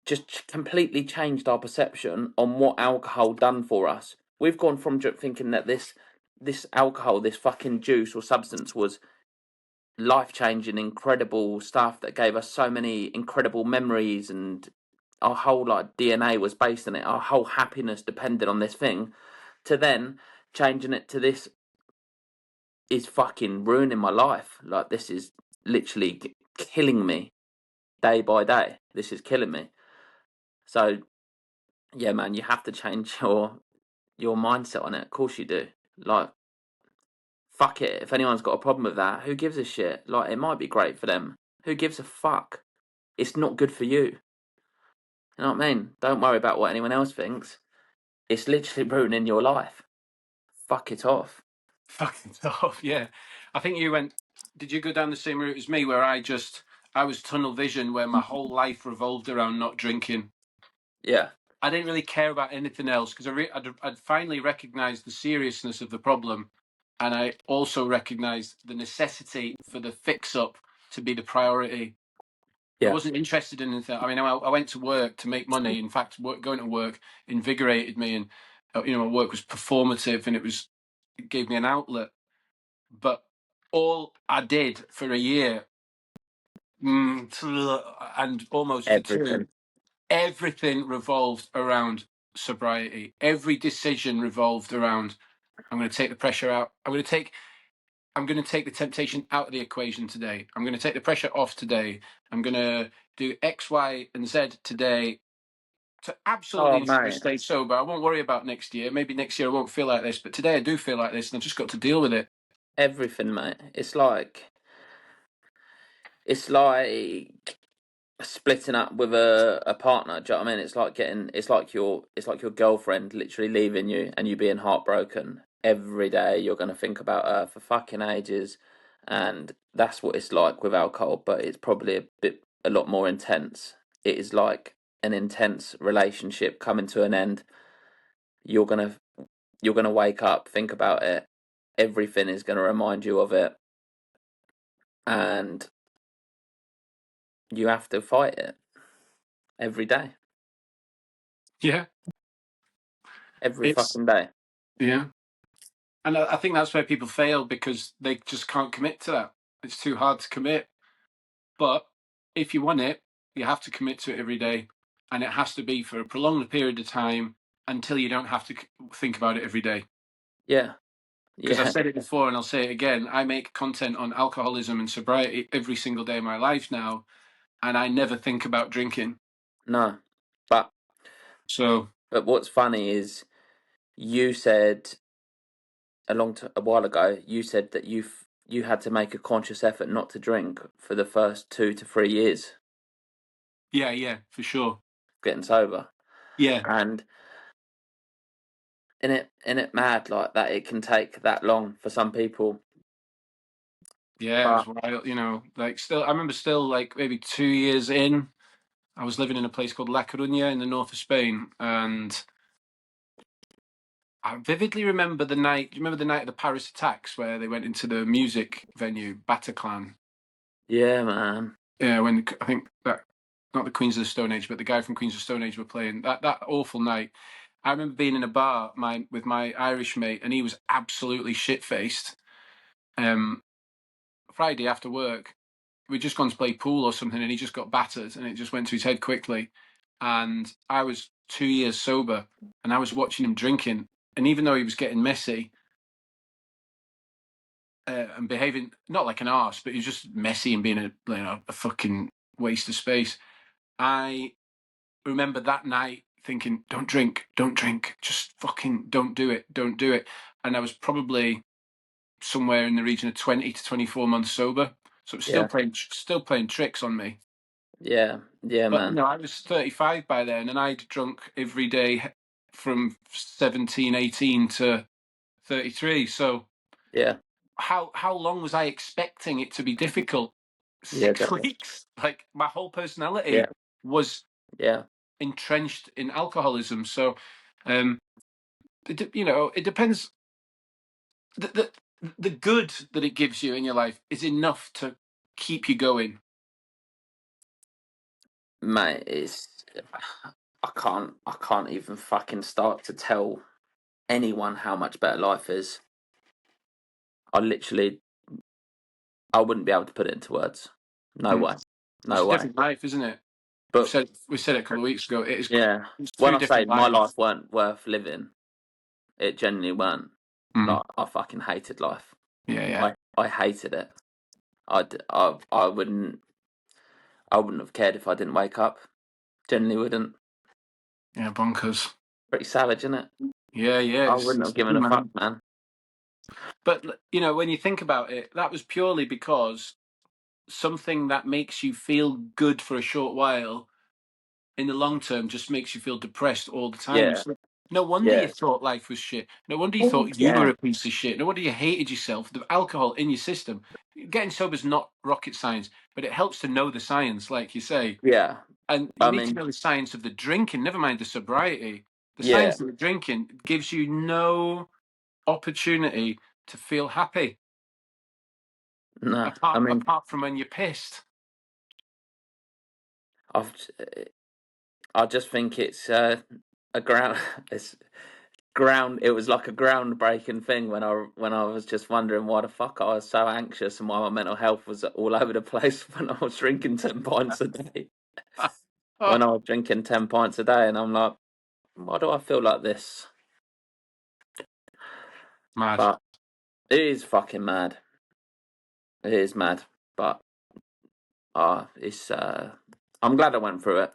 just completely changed our perception on what alcohol done for us. We've gone from thinking that this alcohol, this fucking juice or substance was life-changing, incredible stuff that gave us so many incredible memories, and our whole like DNA was based on it. Our whole happiness depended on this thing. To then changing it to this is fucking ruining my life. Like, this is literally killing me day by day. This is killing me. So yeah, man, you have to change your mindset on it. Of course you do. Like, fuck it. If anyone's got a problem with that, who gives a shit? Like, it might be great for them. Who gives a fuck? It's not good for you. You know what I mean? Don't worry about what anyone else thinks. It's literally ruining your life. Fuck it off. Fucking tough, yeah. I think you went. Did you go down the same route as me, where I was tunnel vision, where my whole life revolved around not drinking. Yeah. I didn't really care about anything else because I'd finally recognised the seriousness of the problem, and I also recognised the necessity for the fix up to be the priority. I Yeah. wasn't interested in anything. I mean, I went to work to make money. In fact, going to work invigorated me, and my work was performative, and it gave me an outlet. But all I did for a year, and almost for two, Everything. everything revolved around sobriety. Every decision revolved around, I'm going to take the pressure out. I'm going to take the temptation out of the equation today. I'm going to take the pressure off today. I'm going to do X, Y, and Z today to Oh, absolutely mate. stay sober. I won't worry about next year. Maybe next year I won't feel like this, but today I do feel like this, and I've just got to deal with it. Everything, mate. It's like splitting up with a partner. Do you know what I mean? It's like your girlfriend literally leaving you and you being heartbroken. Every day you're gonna think about her for fucking ages, and that's what it's like with alcohol, but it's probably a lot more intense. It is like an intense relationship coming to an end. You're gonna you're gonna wake up, think about it. Everything is gonna remind you of it, and you have to fight it every day, Yeah, every it's fucking day. yeah. And I think that's where people fail because they just can't commit to that. It's too hard to commit. But if you want it, you have to commit to it every day. And it has to be for a prolonged period of time until you don't have to think about it every day. Yeah, Because I've yeah, said it before and I'll say it again. I make content on alcoholism and sobriety every single day of my life now. And I never think about drinking. no. But So, but what's funny is you said a while ago. You said that you had to make a conscious effort not to drink for the first 2 to 3 years yeah, for sure. getting sober, Yeah. and in it mad like that it can take that long for some people. Yeah, it was But wild, like still, I remember still like maybe 2 years in, I was living in a place called La Coruña in the north of Spain, and I vividly remember the night. Do you remember the night of the Paris attacks where they went into the music venue Bataclan? yeah, man. Yeah, when I think that not the Queens of the Stone Age, but the guy from Queens of the Stone Age were playing that awful night. I remember being in a bar with my Irish mate, and he was absolutely shit faced. Friday after work, we'd just gone to play pool or something, and he just got battered, and it just went to his head quickly. And I was 2 years sober, and I was watching him drinking, and even though he was getting messy, and behaving not like an arse, but he was just messy and being a fucking waste of space. I remember that night thinking, don't drink, just fucking don't do it, don't do it. And I was probably somewhere in the region of 20 to 24 months sober, so it was Yeah, still playing tricks on me. yeah, yeah, But man. I was 35 by then, and I'd drunk every day from 17, 18 to 33. So Yeah, how long was I expecting it to be difficult? yeah, 6 weeks. Like my whole yeah, personality was yeah. entrenched in alcoholism. So, um, it depends. The good that it gives you in your life is enough to keep you going. Mate, it's I can't even fucking start to tell anyone how much better life is. I literally I wouldn't be able to put it into words. No way. It's No a way. different life, isn't it? But We said it a couple of weeks ago. It is. yeah, It's when two I say different my life lives. weren't worth living, it genuinely weren't. Mm. Like, I fucking hated life. Yeah, yeah, I hated it. I wouldn't have cared if I didn't wake up. Genuinely wouldn't. yeah. Bonkers. Pretty savage, isn't it? Yeah, yeah. I wouldn't It's have given a fuck, man. man. But when you think about it, that was purely because something that makes you feel good for a short while, in the long term, just makes you feel depressed all the time. Yeah, So no wonder you yeah. thought life was shit. No wonder you Well, thought you were yeah, a piece of shit. No wonder you hated yourself. The alcohol in your system. Getting sober is not rocket science, but it helps to know the science, like you say. yeah. And you I need to mean, know the science of the drinking, never mind the sobriety. The yeah. science of the drinking gives you no opportunity to feel happy No, I mean, apart from when you're pissed. I've, I just think it's a ground. It's ground. It was like a groundbreaking thing when I was just wondering why the fuck I was so anxious and why my mental health was all over the place when I was drinking 10 pints a day. When I was drinking 10 pints a day, and I'm like, why do I feel like this? Mad. But it is fucking mad. It is mad. But it's. I'm glad I went through it.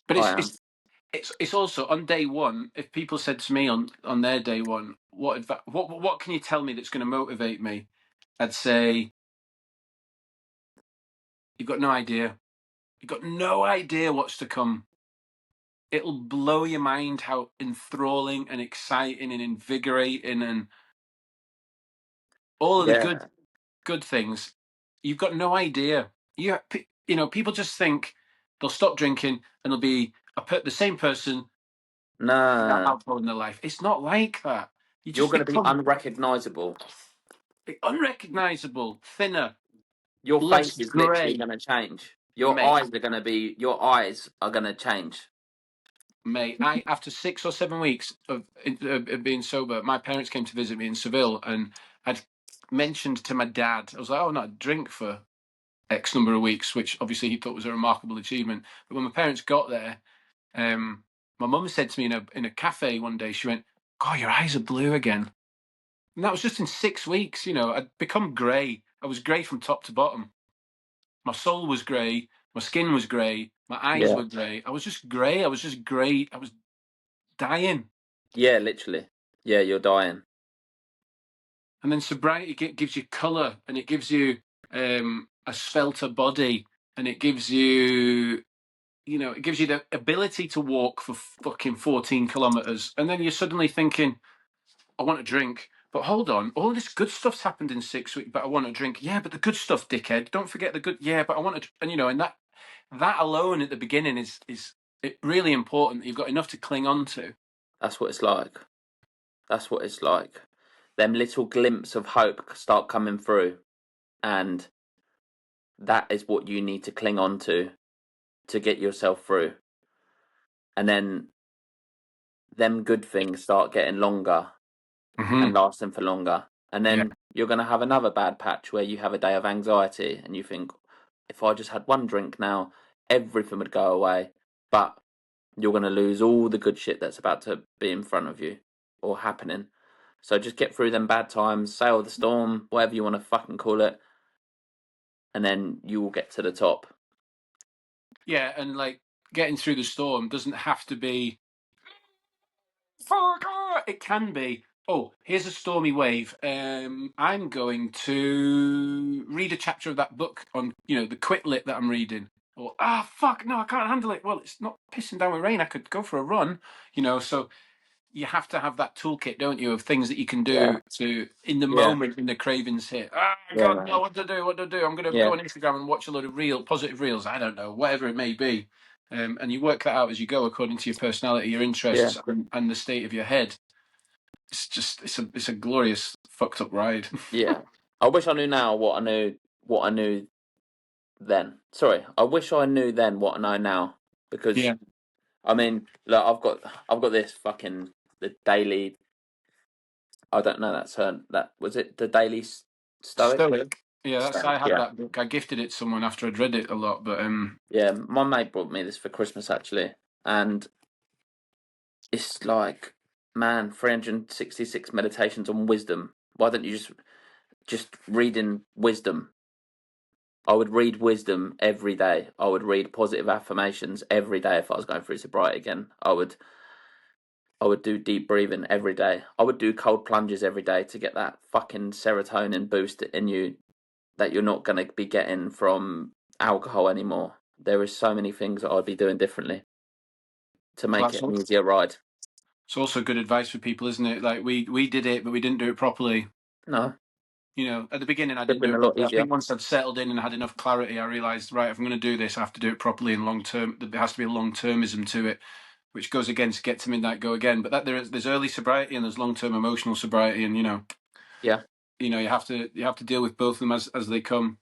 But I am. it's also on day one. If people said to me on their day one, what can you tell me that's going to motivate me? I'd say you've got no idea. You've got no idea what's to come. It'll blow your mind how enthralling and exciting and invigorating and all of the Yeah. good things. You've got no idea. People just think they'll stop drinking and they'll be the same person without No, alcohol in their life. It's not like that. You you're just going to be become unrecognizable. unrecognizable, thinner, Your less face is literally grey, going to change. mate. Your eyes are going to change. Mate, after 6 or 7 weeks of being sober, my parents came to visit me in Seville, and I'd mentioned to my dad, I was like, "Oh, not drink for X number of weeks," which obviously he thought was a remarkable achievement. But when my parents got there, my mum said to me in a cafe one day, she went, "God, your eyes are blue again." And that was just in 6 weeks. I'd become grey. I was grey from top to bottom. My soul was grey. My skin was grey. My eyes Yeah. were grey. I was just grey. I was just grey. I was dying. Yeah, literally. Yeah, you're dying. And then sobriety gives you colour, and it gives you a svelter body, and it gives you, it gives you the ability to walk for fucking 14 kilometres. And then you're suddenly thinking, I want to drink. But hold on, all this good stuff's happened in 6 weeks, but I want to drink. Yeah, but the good stuff, dickhead. Don't forget the good. Yeah, but I want to, and that alone at the beginning is it really important that you've got enough to cling on to. That's what it's like. That's what it's like. Them little glimpses of hope start coming through, and that is what you need to cling on to get yourself through. And then them good things start getting longer Mm-hmm. and lasting for longer. And Yeah, then you're going to have another bad patch where you have a day of anxiety and you think, if I just had one drink now, everything would go away. But you're going to lose all the good shit that's about to be in front of you or happening. So just get through them bad times, sail the storm, whatever you want to fucking call it, and then you will get to the top. yeah, and like getting through the storm doesn't have to be fuck. It can be. Oh, here's a stormy wave. I'm going to read a chapter of that book on, the quit lit that I'm reading. Or fuck, no, I can't handle it. Well, it's not pissing down with rain. I could go for a run. So you have to have that toolkit, don't you, of things that you can Yeah, do to in the yeah, moment when the cravings hit. yeah, God, no, man. what to do? What to do? I'm going to go Yeah, on Instagram and watch a load of positive reels. I don't know, whatever it may be, and you work that out as you go according to your personality, your yeah, interests, and the state of your head. It's just it's a glorious fucked up ride. yeah. I wish I knew now what I knew then. Sorry, I wish I knew then what I know now. Because Yeah. I mean, look, I've got this fucking the daily. I don't know that term. That was it. The daily Stoic. Stoic. Yeah, I Stoic. had Yeah. that book. I gifted it to someone after I'd read it a lot, but Yeah. My mate brought me this for Christmas actually, and it's like, man, 366 meditations on wisdom. Why don't you just reading wisdom? I would read wisdom every day. I would read positive affirmations every day if I was going through sobriety again. I would do deep breathing every day. I would do cold plunges every day to get that fucking serotonin boost in you that you're not going to be getting from alcohol anymore. There is so many things that I'd be doing differently to make that's it an easier ride. it's also good advice for people, isn't it? Like we did it, but we didn't do it properly. No, You know, at the beginning I could have didn't do been a it lot properly. I easier. think once I'd settled in and had enough clarity, I realised, right, if I'm going to do this, I have to do it properly and long term. There has to be a long termism to it, which goes against get to midnight, go again. But that there's early sobriety and there's long term emotional sobriety, and Yeah, you have to deal with both of them as they come.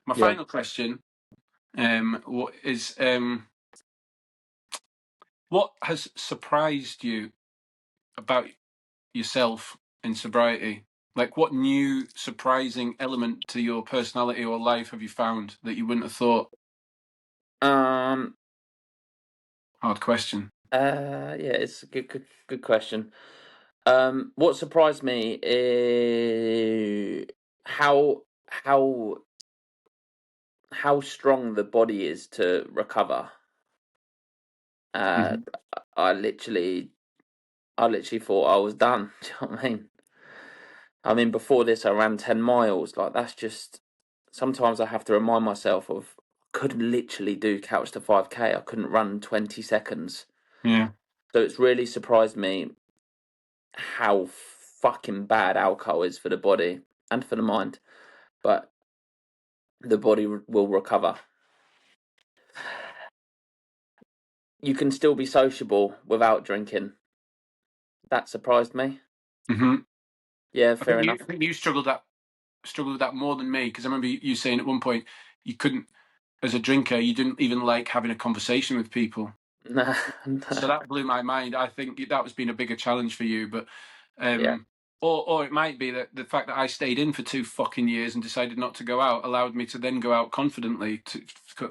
My yeah. final question what is what has surprised you about yourself in sobriety? Like, what new surprising element to your personality or life have you found that you wouldn't have thought? Um. Hard question. Yeah. It's a good question. What surprised me is how how strong the body is to recover. Uh, Mhm. I literally I literally thought I was done. Do you know what I mean? I mean, before this, I ran 10 miles. Like, that's just. Sometimes I have to remind myself of. Could literally do couch to 5K. I couldn't run 20 seconds. Yeah. So it's really surprised me how fucking bad alcohol is for the body and for the mind. But the body will recover. You can still be sociable without drinking. That surprised me. hmm Yeah, fair enough. I think you struggled with that more than me because I remember you saying at one point you couldn't, as a drinker, you didn't even like having a conversation with people. Nah, So nah. that blew my mind. I think that was been a bigger challenge for you, but Yeah, or it might be that the fact that I stayed in for 2 fucking years and decided not to go out allowed me to then go out confidently to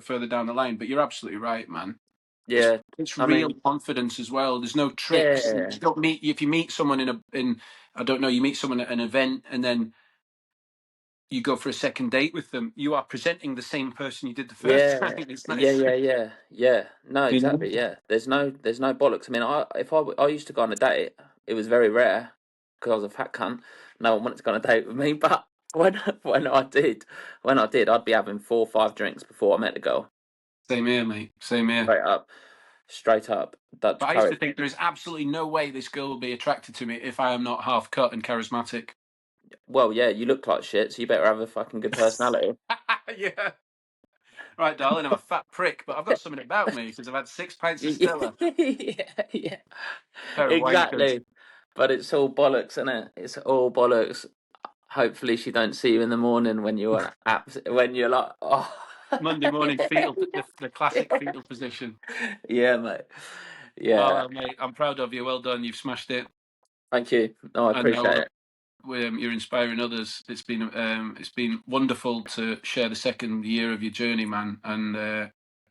further down the line. But you're absolutely right, man. It's yeah. it's I real mean, confidence as well. There's no tricks. You yeah, don't meet if you meet someone in I don't know, you meet someone at an event and then you go for a second date with them. You are presenting the same person you did the first yeah, time. It's yeah, nice. yeah, yeah, yeah. No, You know? exactly. Yeah, there's no bollocks. I mean, I used to go on a date, it was very rare because I was a fat cunt. No one wanted to go on a date with me, but when when I did, I'd be having 4 or 5 drinks before I met the girl. Same here, mate. Same here. Straight up, straight up. Dutch But I used to courage. think there is absolutely no way this girl will be attracted to me if I am not half cut and charismatic. Well, yeah, you look like shit, so you better have a fucking good personality. Yeah. Right, darling, I'm a fat prick, but I've got something about me because I've had 6 pints of Stella. Yeah, yeah, Pair of wankers. exactly. But it's all bollocks, isn't it? It's all bollocks. Hopefully, she don't see you in the morning when you're when you're like, oh, Monday morning fetal, the classic fetal position. yeah, mate. Oh, Yeah, well, mate, I'm proud of you. Well done. You've smashed it. thank you. No, I I know appreciate it. you're inspiring others. It's been wonderful to share the second year of your journey, man. And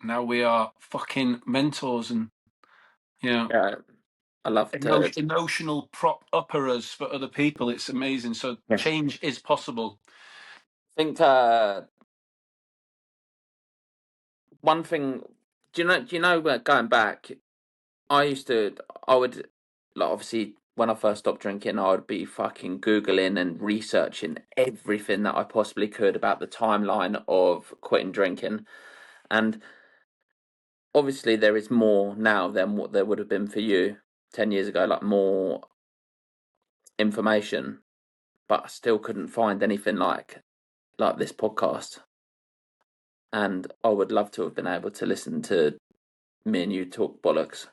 now we are fucking mentors and you know Yeah, I love to. emotional prop upperers for other people. It's amazing. So Yeah. change is possible. Think one thing. Do you know? Going back, I used to, I would, like, obviously, when I first stopped drinking, I would be fucking Googling and researching everything that I possibly could about the timeline of quitting drinking. And obviously, there is more now than what there would have been for you 10 years ago, like more information, but I still couldn't find anything like this podcast. And I would love to have been able to listen to me and you talk bollocks.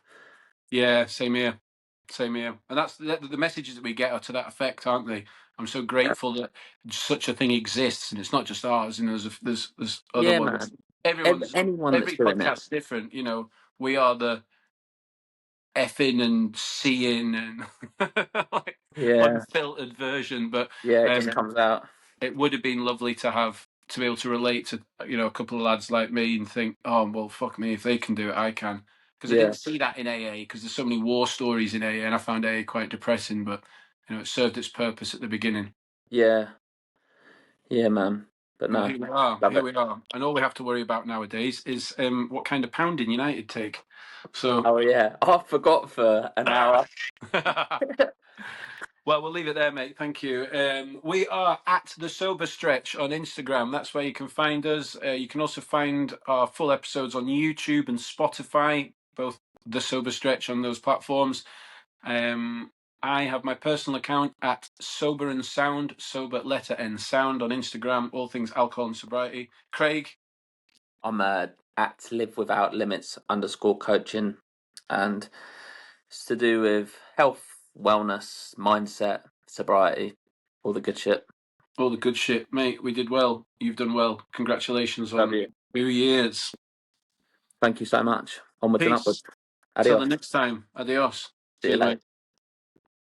Yeah, same here. Same here. And that's the messages that we get are to that effect, aren't they? I'm so grateful that such a thing exists, and it's not just ours. You know, there's other Yeah, ones. man. Everyone's Anyone that's every doing it. podcast's different. You know, we are the effing and seeing and like Yeah. unfiltered version. But Yeah, it just comes out. it would have been lovely to be able to relate to, you know, a couple of lads like me and think, oh well, fuck me, if they can do it, I can. Because I Yeah, didn't see that in AA, because there's so many war stories in AA, and I found AA quite depressing. But you know, it served its purpose at the beginning. yeah, yeah, man. But Well, no, here we are. love Here it. we are. And all we have to worry about nowadays is what kind of pounding United take. So, Oh yeah, I forgot for an hour. well, we'll leave it there, mate. Thank you. We are at the Sober Stretch on Instagram. That's where you can find us. You can also find our full episodes on YouTube and Spotify, both the Sober Stretch on those platforms. I have my personal account at SoberNSound, sober letter N sound on Instagram, all things alcohol and sobriety. Craig, I'm at live without limits _ coaching, and it's to do with health, wellness, mindset, sobriety, all the good shit. all the good shit. Mate, we did well. You've done well. Congratulations Love on you. 2 years. Thank you so much. Onwards and upwards. Peace. Till the Adios. next time. Adios. See you Cheers, later. mate.